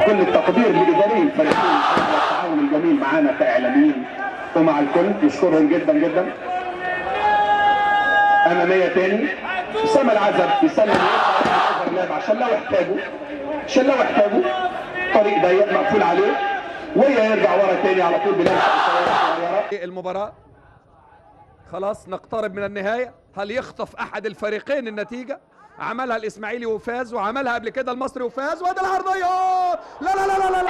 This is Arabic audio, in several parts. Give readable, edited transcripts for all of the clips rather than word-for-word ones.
كل التقدير لإداري الفريقين والتعاون الجميل معانا كإعلاميين ومع الكل، نشكرهم جدا جدا. أمامية تاني أسامة العزب يسلم اللعب عشان لو احتاجوا طريق ضيق مقفول عليه وهي يرجع ورا تاني على طول بلمسة صغيرة. المباراة خلاص نقترب من النهاية. هل يخطف أحد الفريقين النتيجة؟ عملها الإسماعيلي وفاز، وعملها قبل كده المصري وفاز، وادي العرضية. لا لا لا لا لا, لا.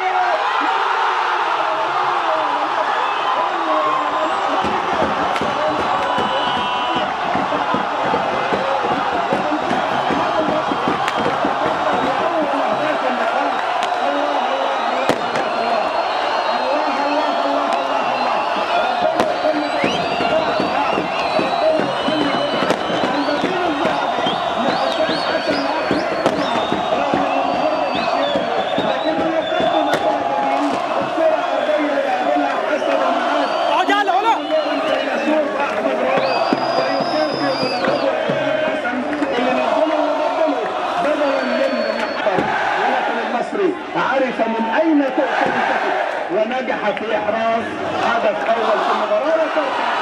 عرف من أين تؤتي ونجح في إحراز هدف أول في المباراة.